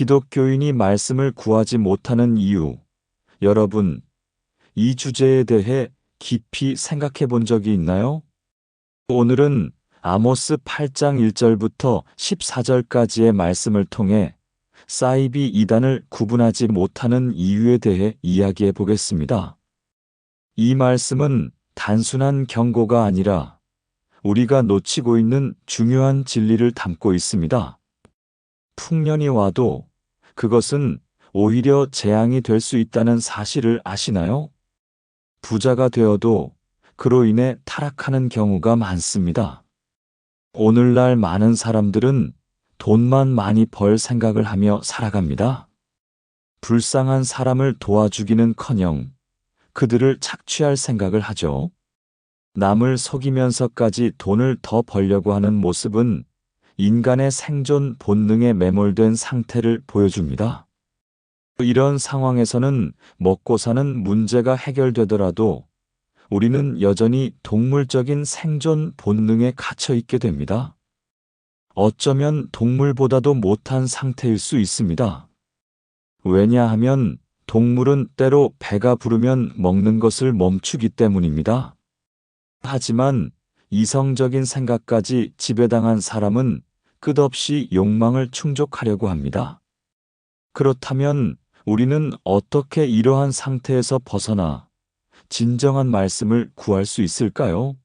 기독교인이 말씀을 구하지 못하는 이유. 여러분, 이 주제에 대해 깊이 생각해 본 적이 있나요? 오늘은 아모스 8장 1절부터 14절까지의 말씀을 통해 사이비 이단을 구분하지 못하는 이유에 대해 이야기해 보겠습니다. 이 말씀은 단순한 경고가 아니라 우리가 놓치고 있는 중요한 진리를 담고 있습니다. 풍년이 와도 그것은 오히려 재앙이 될 수 있다는 사실을 아시나요? 부자가 되어도 그로 인해 타락하는 경우가 많습니다. 오늘날 많은 사람들은 돈만 많이 벌 생각을 하며 살아갑니다. 불쌍한 사람을 도와주기는커녕 그들을 착취할 생각을 하죠. 남을 속이면서까지 돈을 더 벌려고 하는 모습은 인간의 생존 본능에 매몰된 상태를 보여줍니다. 이런 상황에서는 먹고 사는 문제가 해결되더라도 우리는 여전히 동물적인 생존 본능에 갇혀 있게 됩니다. 어쩌면 동물보다도 못한 상태일 수 있습니다. 왜냐하면 동물은 때로 배가 부르면 먹는 것을 멈추기 때문입니다. 하지만 이성적인 생각까지 지배당한 사람은 끝없이 욕망을 충족하려고 합니다. 그렇다면 우리는 어떻게 이러한 상태에서 벗어나 진정한 말씀을 구할 수 있을까요?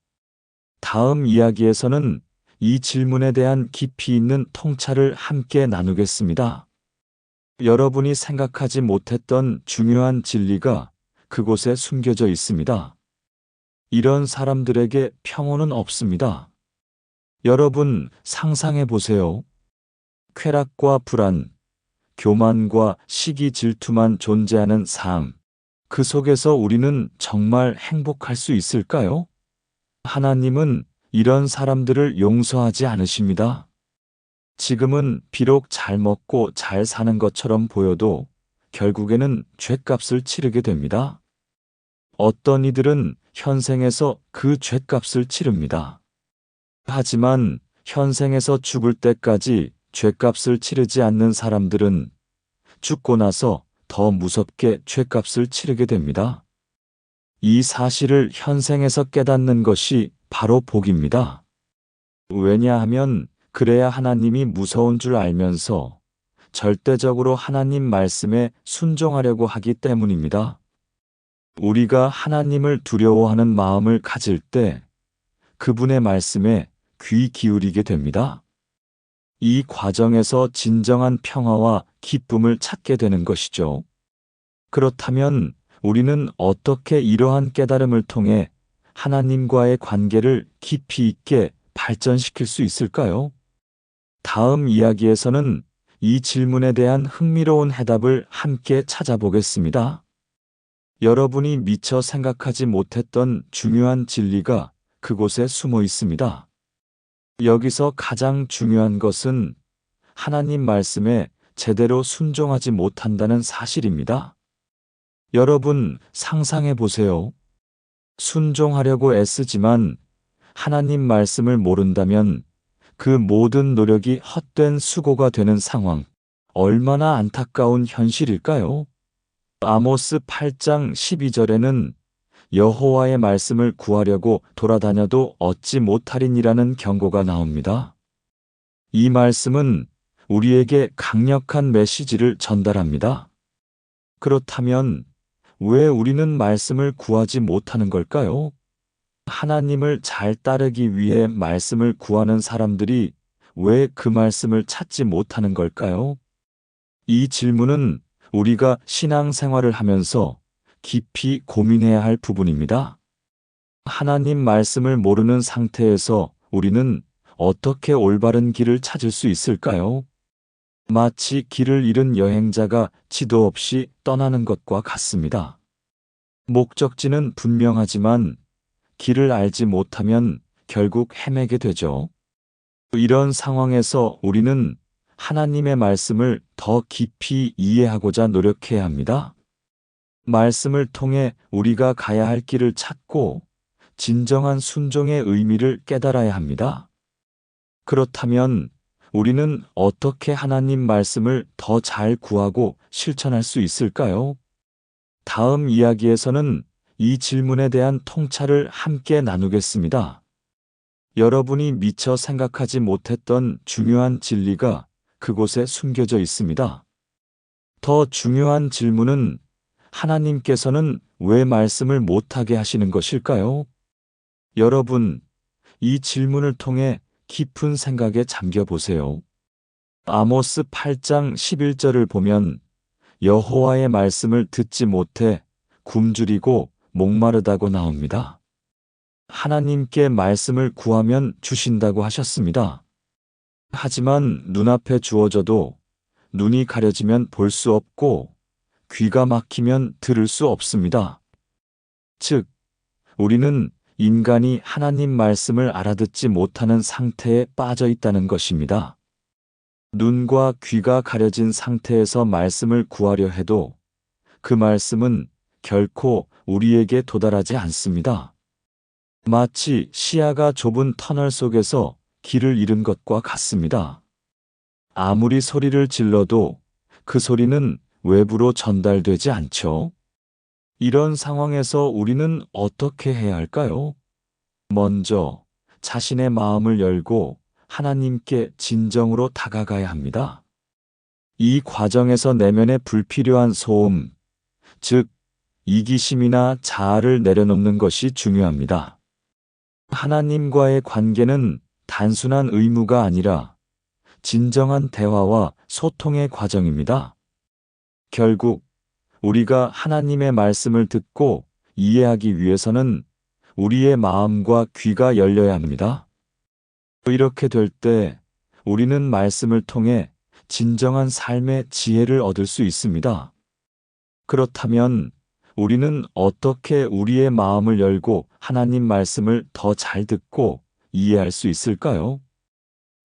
다음 이야기에서는 이 질문에 대한 깊이 있는 통찰을 함께 나누겠습니다. 여러분이 생각하지 못했던 중요한 진리가 그곳에 숨겨져 있습니다. 이런 사람들에게 평온은 없습니다. 여러분 상상해 보세요. 쾌락과 불안, 교만과 시기 질투만 존재하는 삶. 그 속에서 우리는 정말 행복할 수 있을까요? 하나님은 이런 사람들을 용서하지 않으십니다. 지금은 비록 잘 먹고 잘 사는 것처럼 보여도 결국에는 죗값을 치르게 됩니다. 어떤 이들은 현생에서 그 죗값을 치릅니다. 하지만 현생에서 죽을 때까지 죗값을 치르지 않는 사람들은 죽고 나서 더 무섭게 죗값을 치르게 됩니다. 이 사실을 현생에서 깨닫는 것이 바로 복입니다. 왜냐하면 그래야 하나님이 무서운 줄 알면서 절대적으로 하나님 말씀에 순종하려고 하기 때문입니다. 우리가 하나님을 두려워하는 마음을 가질 때 그분의 말씀에 귀 기울이게 됩니다. 이 과정에서 진정한 평화와 기쁨을 찾게 되는 것이죠. 그렇다면 우리는 어떻게 이러한 깨달음을 통해 하나님과의 관계를 깊이 있게 발전시킬 수 있을까요? 다음 이야기에서는 이 질문에 대한 흥미로운 해답을 함께 찾아보겠습니다. 여러분이 미처 생각하지 못했던 중요한 진리가 그곳에 숨어 있습니다. 여기서 가장 중요한 것은 하나님 말씀에 제대로 순종하지 못한다는 사실입니다. 여러분 상상해 보세요. 순종하려고 애쓰지만 하나님 말씀을 모른다면 그 모든 노력이 헛된 수고가 되는 상황, 얼마나 안타까운 현실일까요? 아모스 8장 12절에는 여호와의 말씀을 구하려고 돌아다녀도 얻지 못하리니라는 경고가 나옵니다. 이 말씀은 우리에게 강력한 메시지를 전달합니다. 그렇다면 왜 우리는 말씀을 구하지 못하는 걸까요? 하나님을 잘 따르기 위해 말씀을 구하는 사람들이 왜 그 말씀을 찾지 못하는 걸까요? 이 질문은 우리가 신앙생활을 하면서 깊이 고민해야 할 부분입니다. 하나님 말씀을 모르는 상태에서 우리는 어떻게 올바른 길을 찾을 수 있을까요? 마치 길을 잃은 여행자가 지도 없이 떠나는 것과 같습니다. 목적지는 분명하지만 길을 알지 못하면 결국 헤매게 되죠. 이런 상황에서 우리는 하나님의 말씀을 더 깊이 이해하고자 노력해야 합니다. 말씀을 통해 우리가 가야 할 길을 찾고 진정한 순종의 의미를 깨달아야 합니다. 그렇다면 우리는 어떻게 하나님 말씀을 더 잘 구하고 실천할 수 있을까요? 다음 이야기에서는 이 질문에 대한 통찰을 함께 나누겠습니다. 여러분이 미처 생각하지 못했던 중요한 진리가 그곳에 숨겨져 있습니다. 더 중요한 질문은 하나님께서는 왜 말씀을 못하게 하시는 것일까요? 여러분, 이 질문을 통해 깊은 생각에 잠겨 보세요. 아모스 8장 11절을 보면 여호와의 말씀을 듣지 못해 굶주리고 목마르다고 나옵니다. 하나님께 말씀을 구하면 주신다고 하셨습니다. 하지만 눈앞에 주어져도 눈이 가려지면 볼 수 없고 귀가 막히면 들을 수 없습니다. 즉, 우리는 인간이 하나님 말씀을 알아듣지 못하는 상태에 빠져 있다는 것입니다. 눈과 귀가 가려진 상태에서 말씀을 구하려 해도 그 말씀은 결코 우리에게 도달하지 않습니다. 마치 시야가 좁은 터널 속에서 길을 잃은 것과 같습니다. 아무리 소리를 질러도 그 소리는 외부로 전달되지 않죠. 이런 상황에서 우리는 어떻게 해야 할까요? 먼저 자신의 마음을 열고 하나님께 진정으로 다가가야 합니다. 이 과정에서 내면의 불필요한 소음, 즉 이기심이나 자아를 내려놓는 것이 중요합니다. 하나님과의 관계는 단순한 의무가 아니라 진정한 대화와 소통의 과정입니다. 결국 우리가 하나님의 말씀을 듣고 이해하기 위해서는 우리의 마음과 귀가 열려야 합니다. 이렇게 될 때 우리는 말씀을 통해 진정한 삶의 지혜를 얻을 수 있습니다. 그렇다면 우리는 어떻게 우리의 마음을 열고 하나님 말씀을 더 잘 듣고 이해할 수 있을까요?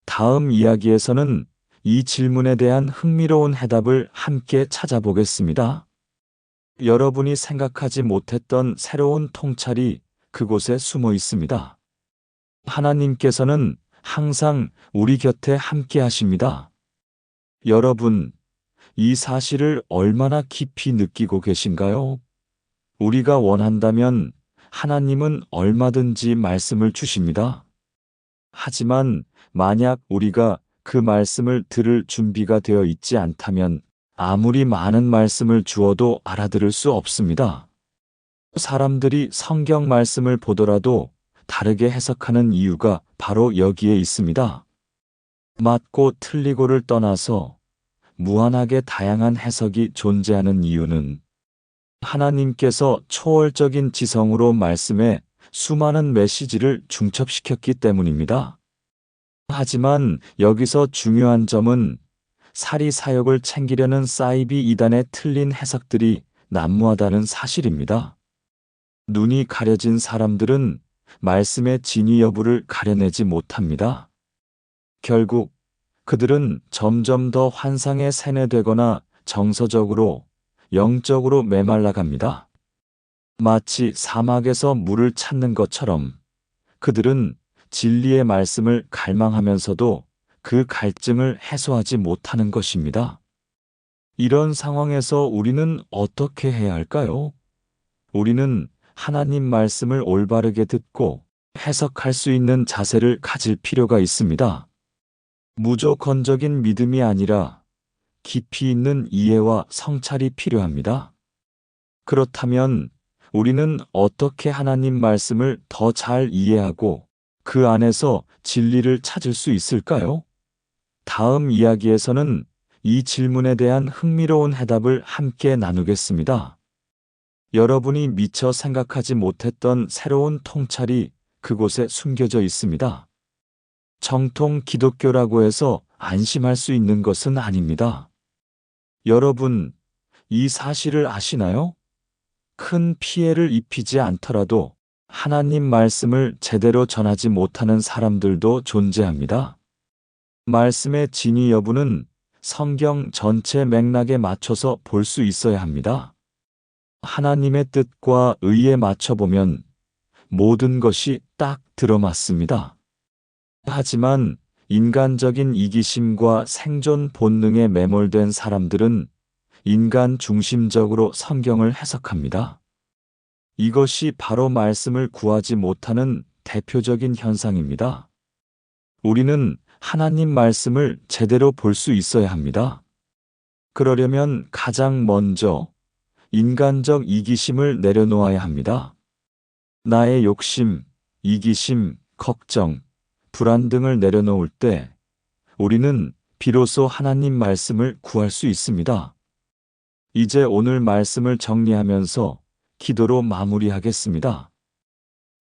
다음 이야기에서는 이 질문에 대한 흥미로운 해답을 함께 찾아보겠습니다. 여러분이 생각하지 못했던 새로운 통찰이 그곳에 숨어 있습니다. 하나님께서는 항상 우리 곁에 함께 하십니다. 여러분, 이 사실을 얼마나 깊이 느끼고 계신가요? 우리가 원한다면 하나님은 얼마든지 말씀을 주십니다. 하지만 만약 우리가 그 말씀을 들을 준비가 되어 있지 않다면 아무리 많은 말씀을 주어도 알아들을 수 없습니다. 사람들이 성경 말씀을 보더라도 다르게 해석하는 이유가 바로 여기에 있습니다. 맞고 틀리고를 떠나서 무한하게 다양한 해석이 존재하는 이유는 하나님께서 초월적인 지성으로 말씀에 수많은 메시지를 중첩시켰기 때문입니다. 하지만 여기서 중요한 점은 사리사욕을 챙기려는 사이비 이단의 틀린 해석들이 난무하다는 사실입니다. 눈이 가려진 사람들은 말씀의 진위 여부를 가려내지 못합니다. 결국 그들은 점점 더 환상에 세뇌되거나 정서적으로, 영적으로 메말라갑니다. 마치 사막에서 물을 찾는 것처럼 그들은 진리의 말씀을 갈망하면서도 그 갈증을 해소하지 못하는 것입니다. 이런 상황에서 우리는 어떻게 해야 할까요? 우리는 하나님 말씀을 올바르게 듣고 해석할 수 있는 자세를 가질 필요가 있습니다. 무조건적인 믿음이 아니라 깊이 있는 이해와 성찰이 필요합니다. 그렇다면 우리는 어떻게 하나님 말씀을 더 잘 이해하고 그 안에서 진리를 찾을 수 있을까요? 다음 이야기에서는 이 질문에 대한 흥미로운 해답을 함께 나누겠습니다. 여러분이 미처 생각하지 못했던 새로운 통찰이 그곳에 숨겨져 있습니다. 정통 기독교라고 해서 안심할 수 있는 것은 아닙니다. 여러분, 이 사실을 아시나요? 큰 피해를 입히지 않더라도 하나님 말씀을 제대로 전하지 못하는 사람들도 존재합니다. 말씀의 진위 여부는 성경 전체 맥락에 맞춰서 볼 수 있어야 합니다. 하나님의 뜻과 의에 맞춰보면 모든 것이 딱 들어맞습니다. 하지만 인간적인 이기심과 생존 본능에 매몰된 사람들은 인간 중심적으로 성경을 해석합니다. 이것이 바로 말씀을 구하지 못하는 대표적인 현상입니다. 우리는 하나님 말씀을 제대로 볼 수 있어야 합니다. 그러려면 가장 먼저 인간적 이기심을 내려놓아야 합니다. 나의 욕심, 이기심, 걱정, 불안 등을 내려놓을 때 우리는 비로소 하나님 말씀을 구할 수 있습니다. 이제 오늘 말씀을 정리하면서 기도로 마무리하겠습니다.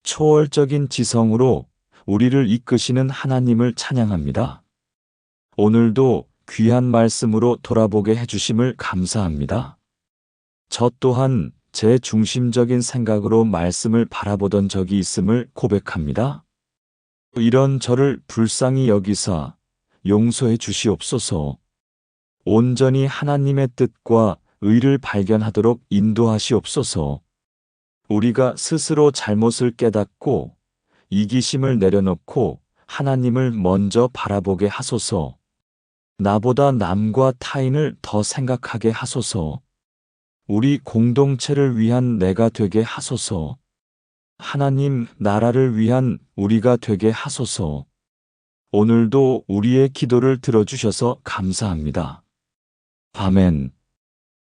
초월적인 지성으로 우리를 이끄시는 하나님을 찬양합니다. 오늘도 귀한 말씀으로 돌아보게 해주심을 감사합니다. 저 또한 제 중심적인 생각으로 말씀을 바라보던 적이 있음을 고백합니다. 이런 저를 불쌍히 여기사 용서해 주시옵소서. 온전히 하나님의 뜻과 의를 발견하도록 인도하시옵소서. 우리가 스스로 잘못을 깨닫고 이기심을 내려놓고 하나님을 먼저 바라보게 하소서. 나보다 남과 타인을 더 생각하게 하소서. 우리 공동체를 위한 내가 되게 하소서. 하나님 나라를 위한 우리가 되게 하소서. 오늘도 우리의 기도를 들어주셔서 감사합니다. 아멘.